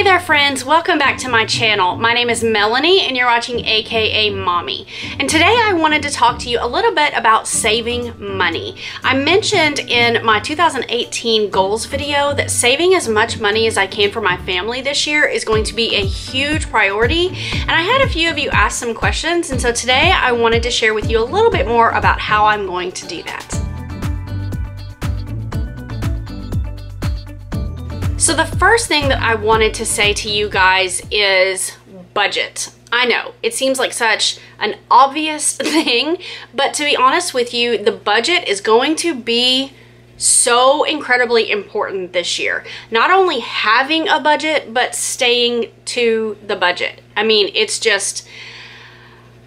there friends, welcome back to my channel. My name is Melanie and you're watching akaMommy. And today I wanted to talk to you a little bit about saving money. I mentioned in my 2018 goals video that saving as much money as I can for my family this year is going to be a huge priority. And I had a few of you ask some questions, and so today I wanted to share with you a little bit more about how I'm going to do that. So the first thing that I wanted to say to you guys is budget. I know, it seems like such an obvious thing, but to be honest with you, the budget is going to be so incredibly important this year. Not only having a budget, but staying to the budget. I mean, it's just,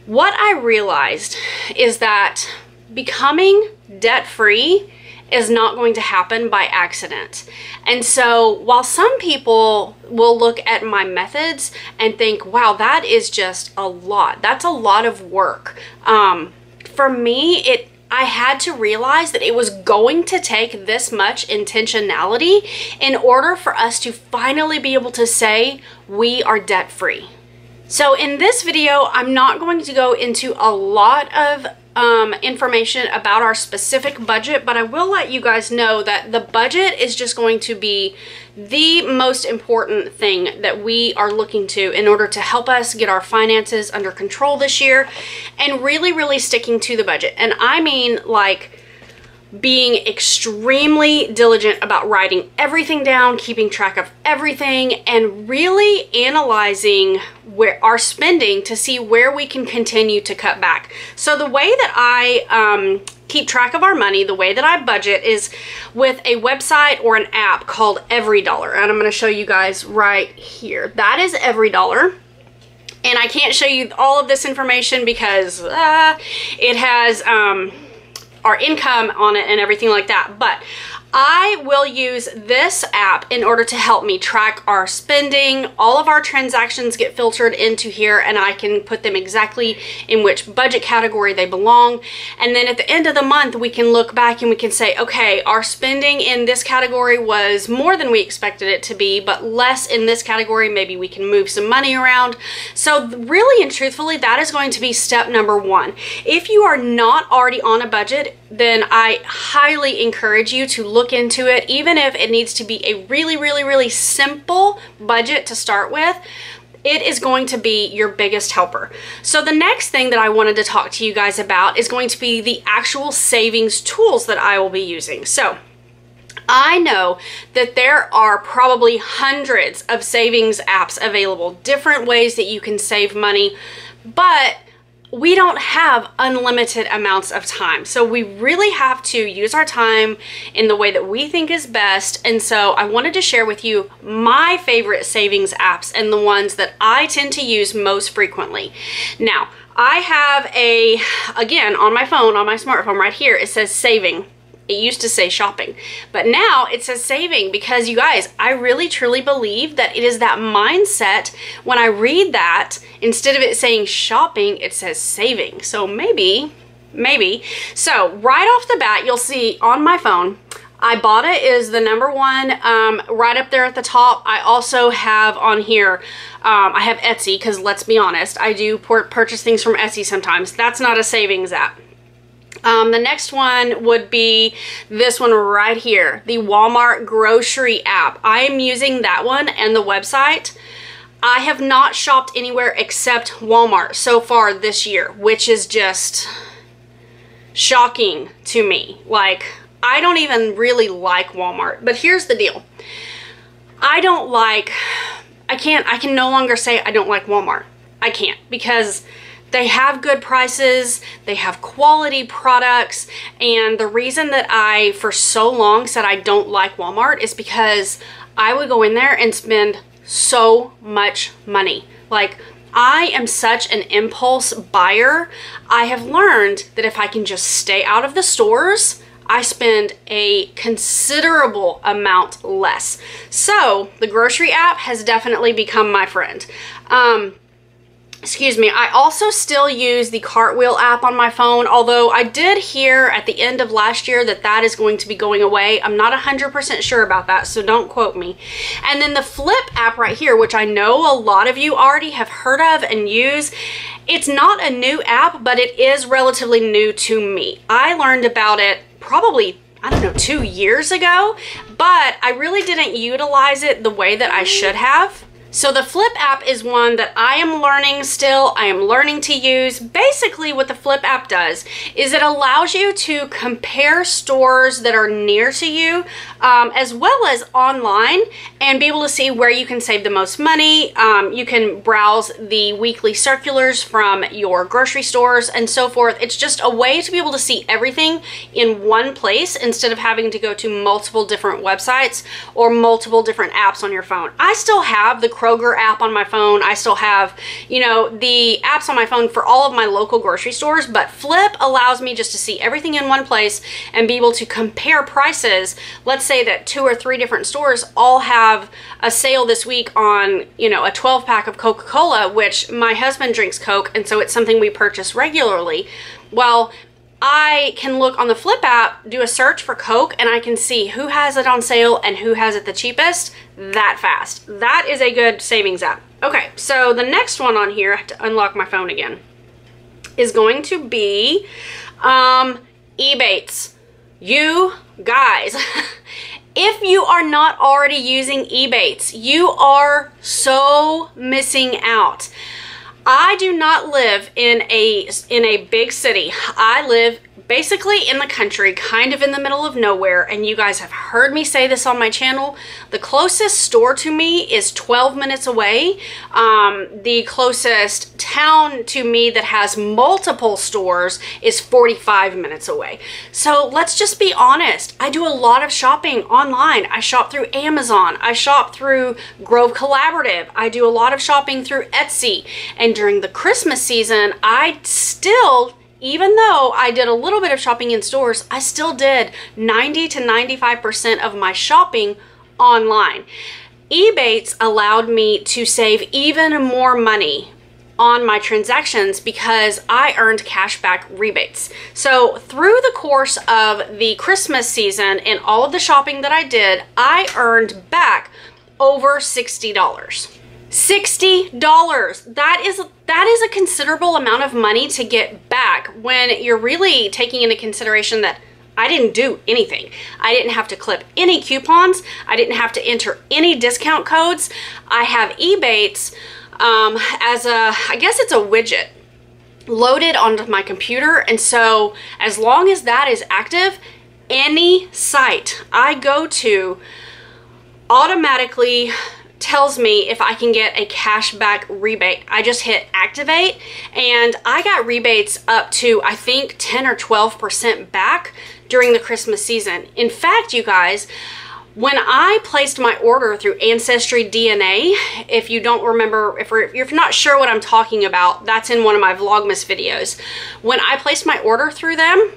what I realized is that becoming debt-free is not going to happen by accident. And so while some people will look at my methods and think, wow, that is just a lot. That's a lot of work. For me, I had to realize that it was going to take this much intentionality in order for us to finally be able to say we are debt-free. So in this video, I'm not going to go into a lot of information about our specific budget, but I will let you guys know that the budget is just going to be the most important thing that we are looking to in order to help us get our finances under control this year, and really sticking to the budget. And I mean, like, being extremely diligent about writing everything down, keeping track of everything, and really analyzing our spending to see where we can continue to cut back. So the way that I keep track of our money, the way that I budget, is with a website or an app called EveryDollar. And I'm going to show you guys right here. That is EveryDollar. And I can't show you all of this information because it has our income on it and everything like that, but I will use this app in order to help me track our spending. All of our transactions get filtered into here, and I can put them exactly in which budget category they belong. And then at the end of the month, we can look back and we can say, okay, our spending in this category was more than we expected it to be, but less in this category. Maybe we can move some money around. So really and truthfully, that is going to be step number one. If you are not already on a budget, then I highly encourage you to look into it, even if it needs to be a really simple budget to start with. It is going to be your biggest helper. So the next thing that I wanted to talk to you guys about is going to be the actual savings tools that I will be using. So I know that there are probably hundreds of savings apps available, different ways that you can save money, but we don't have unlimited amounts of time. So we really have to use our time in the way that we think is best. And so I wanted to share with you my favorite savings apps and the ones that I tend to use most frequently. Now, I have again, on my phone, on my smartphone right here, it says saving. It used to say shopping, but now it says saving, because you guys, I really truly believe that it is that mindset. When I read that, instead of it saying shopping, it says saving. So maybe. So right off the bat, you'll see on my phone, Ibotta is the number one, right up there at the top. I also have on here, I have Etsy, because let's be honest, I do purchase things from Etsy sometimes. That's not a savings app. The next one would be this one right here, the Walmart grocery app. I am using that one and the website. I have not shopped anywhere except Walmart so far this year, which is just shocking to me. Like, I don't even really like Walmart, but here's the deal. I can no longer say I don't like Walmart. I can't, because they have good prices, they have quality products, and the reason that I, for so long, said I don't like Walmart is because I would go in there and spend so much money. Like, I am such an impulse buyer. I have learned that if I can just stay out of the stores, I spend a considerable amount less. So the grocery app has definitely become my friend. excuse me, I also still use the Cartwheel app on my phone, although I did hear at the end of last year that that is going to be going away. I'm not 100% sure about that, so don't quote me. And then the Flip app right here, which I know a lot of you already have heard of and use. It's not a new app, but it is relatively new to me. I learned about it probably, I don't know, 2 years ago, but I really didn't utilize it the way that I should have. So the Flip app is one that I am learning still. I am learning to use. Basically what the Flip app does is it allows you to compare stores that are near to you as well as online and be able to see where you can save the most money. You can browse the weekly circulars from your grocery stores and so forth. It's just a way to be able to see everything in one place instead of having to go to multiple different websites or multiple different apps on your phone. I still have the Kroger app on my phone. I still have, you know, the apps on my phone for all of my local grocery stores, but Flip allows me just to see everything in one place and be able to compare prices. Let's say that 2 or 3 different stores all have a sale this week on, you know, a 12-pack of Coca-Cola, which my husband drinks Coke, and so it's something we purchase regularly. Well, I can look on the Flip app, do a search for Coke, and I can see who has it on sale and who has it the cheapest that fast. That is a good savings app. Okay, so the next one on here, I have to unlock my phone again, is going to be Ebates. You guys, if you are not already using Ebates, you are so missing out. I do not live in a big city. I live basically in the country, kind of in the middle of nowhere, and you guys have heard me say this on my channel. The closest store to me is 12 minutes away. The closest town to me that has multiple stores is 45 minutes away. So let's just be honest. I do a lot of shopping online. I shop through Amazon. I shop through Grove Collaborative. I do a lot of shopping through Etsy. And during the Christmas season, I still, even though I did a little bit of shopping in stores, I still did 90 to 95% of my shopping online. Ebates allowed me to save even more money on my transactions because I earned cashback rebates. So through the course of the Christmas season and all of the shopping that I did, I earned back over $60. $60. That is a considerable amount of money to get back when you're really taking into consideration that I didn't do anything. I didn't have to clip any coupons. I didn't have to enter any discount codes. I have Ebates as a, I guess it's a widget loaded onto my computer, and so as long as that is active, any site I go to automatically tells me if I can get a cashback rebate. I just hit activate and I got rebates up to, I think, 10 or 12% back during the Christmas season. In fact, you guys, when I placed my order through Ancestry DNA, if you don't remember, if you're not sure what I'm talking about, that's in one of my Vlogmas videos. When I placed my order through them,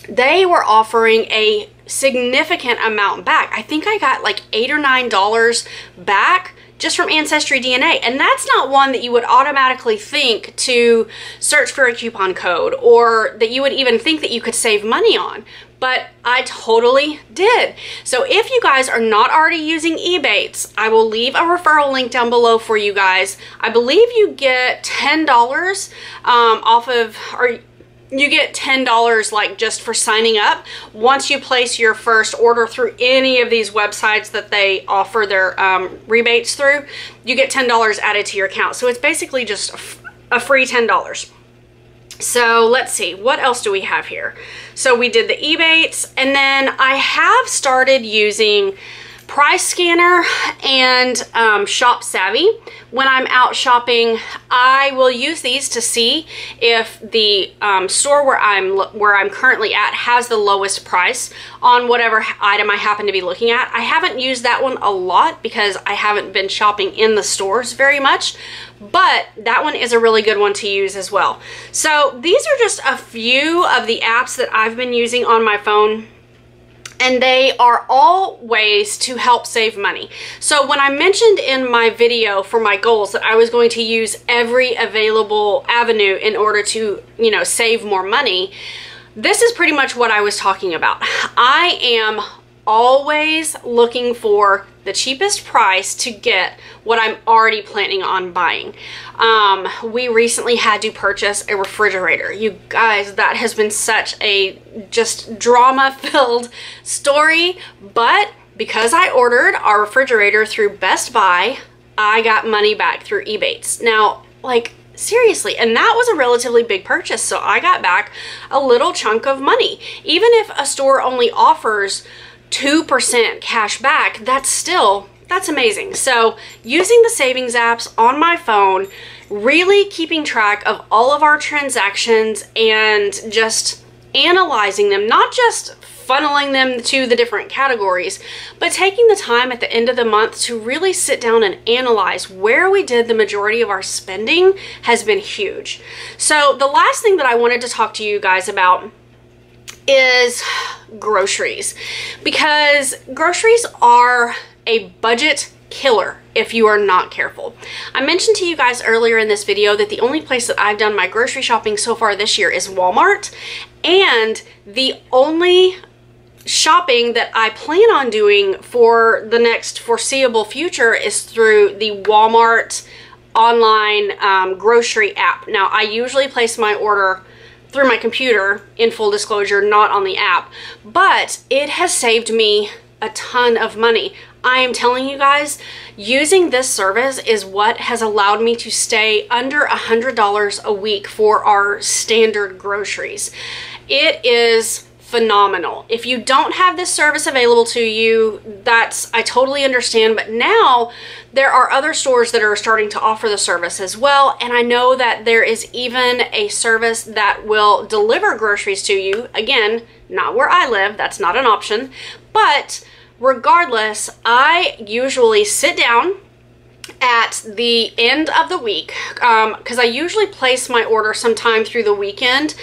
they were offering a significant amount back. I think I got like $8 or $9 back just from Ancestry DNA. And that's not one that you would automatically think to search for a coupon code or that you would even think that you could save money on. But I totally did. So if you guys are not already using Ebates, I will leave a referral link down below for you guys. I believe you get $10 off of, or you get $10 like just for signing up. Once you place your first order through any of these websites that they offer their rebates through, you get $10 added to your account. So it's basically just a free $10. So let's see, what else do we have here? So we did the Ebates, and then I have started using Price Scanner and Shop Savvy. When I'm out shopping, I will use these to see if the store where I'm currently at has the lowest price on whatever item I happen to be looking at. I haven't used that one a lot because I haven't been shopping in the stores very much, but that one is a really good one to use as well. So these are just a few of the apps that I've been using on my phone. And they are all ways to help save money. So when I mentioned in my video for my goals that I was going to use every available avenue in order to, you know, save more money, this is pretty much what I was talking about. I am always looking for the cheapest price to get what I'm already planning on buying. We recently had to purchase a refrigerator. You guys, that has been such a just drama-filled story, but because I ordered our refrigerator through Best Buy, I got money back through Ebates. Now, like, seriously, and that was a relatively big purchase, so I got back a little chunk of money. Even if a store only offers 2% cash back, that's amazing. So using the savings apps on my phone, really keeping track of all of our transactions and just analyzing them, not just funneling them to the different categories, but taking the time at the end of the month to really sit down and analyze where we did the majority of our spending has been huge. So the last thing that I wanted to talk to you guys about is groceries, because groceries are a budget killer if you are not careful. I mentioned to you guys earlier in this video that the only place that I've done my grocery shopping so far this year is Walmart, and the only shopping that I plan on doing for the next foreseeable future is through the Walmart online grocery app. Now, I usually place my order through my computer, in full disclosure, not on the app, but it has saved me a ton of money. I am telling you guys, using this service is what has allowed me to stay under $100 a week for our standard groceries. It is phenomenal. If you don't have this service available to you, I totally understand, but now there are other stores that are starting to offer the service as well, and I know that there is even a service that will deliver groceries to you. Again, not where I live, that's not an option, but regardless, I usually sit down at the end of the week, because I usually place my order sometime through the weekend.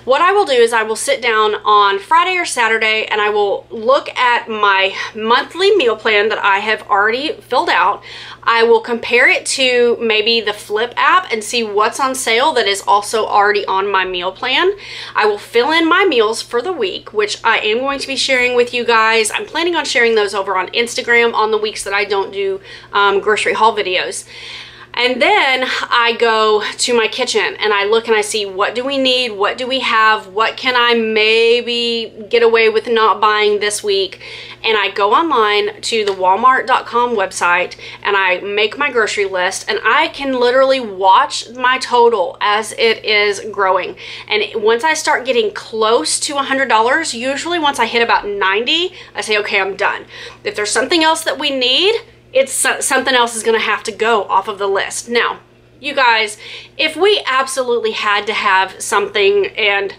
What I will do is I will sit down on Friday or Saturday and I will look at my monthly meal plan that I have already filled out. I will compare it to maybe the Flip app and see what's on sale that is also already on my meal plan. I will fill in my meals for the week, which I am going to be sharing with you guys. I'm planning on sharing those over on Instagram on the weeks that I don't do grocery haul videos. And then I go to my kitchen and I look and I see, what do we need? What do we have? What can I maybe get away with not buying this week? And I go online to the walmart.com website and I make my grocery list, and I can literally watch my total as it is growing. And once I start getting close to $100, usually once I hit about 90, I say, okay, I'm done. If there's something else that we need, it's something else is going to have to go off of the list. Now, you guys, if we absolutely had to have something and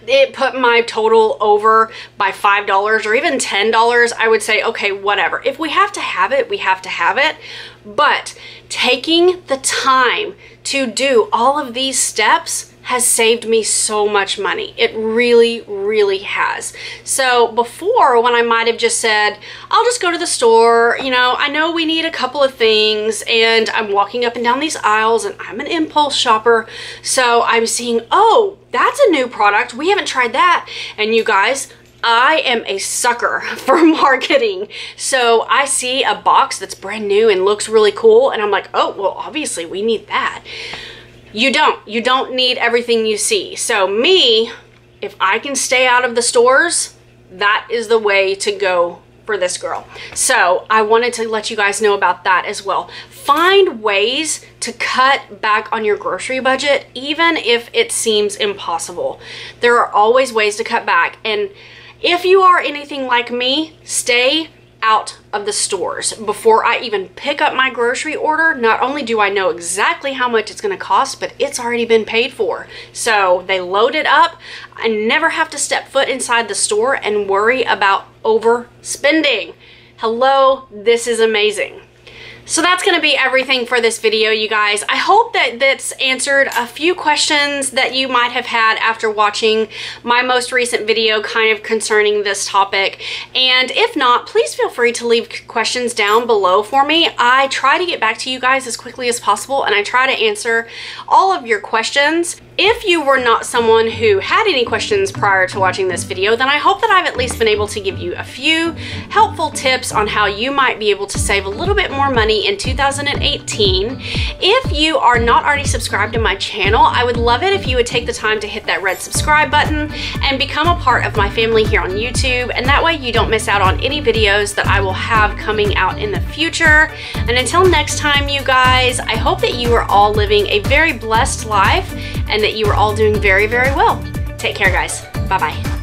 it put my total over by $5 or even $10, I would say, okay, whatever. If we have to have it, we have to have it. But taking the time to do all of these steps has saved me so much money. It really, really has. So before, when I might have just said, I'll just go to the store, you know, I know we need a couple of things, and I'm walking up and down these aisles and I'm an impulse shopper. So I'm seeing, oh, that's a new product. We haven't tried that. And you guys, I am a sucker for marketing. So I see a box that's brand new and looks really cool, and I'm like, oh, well, obviously we need that. You don't need everything you see. So me, if I can stay out of the stores, that is the way to go for this girl. So I wanted to let you guys know about that as well. Find ways to cut back on your grocery budget, even if it seems impossible. There are always ways to cut back. And if you are anything like me, stay out of the stores. Before I even pick up my grocery order, not only do I know exactly how much it's going to cost, but it's already been paid for. So they load it up. I never have to step foot inside the store and worry about overspending. Hello, this is amazing. So that's going to be everything for this video, you guys. I hope that that's answered a few questions that you might have had after watching my most recent video kind of concerning this topic. And if not, please feel free to leave questions down below for me. I try to get back to you guys as quickly as possible, and I try to answer all of your questions. If you were not someone who had any questions prior to watching this video, then I hope that I've at least been able to give you a few helpful tips on how you might be able to save a little bit more money in 2018. If you are not already subscribed to my channel, I would love it if you would take the time to hit that red subscribe button and become a part of my family here on YouTube, and that way you don't miss out on any videos that I will have coming out in the future. And until next time, you guys, I hope that you are all living a very blessed life and that you are all doing very, very well. Take care, guys. Bye-bye.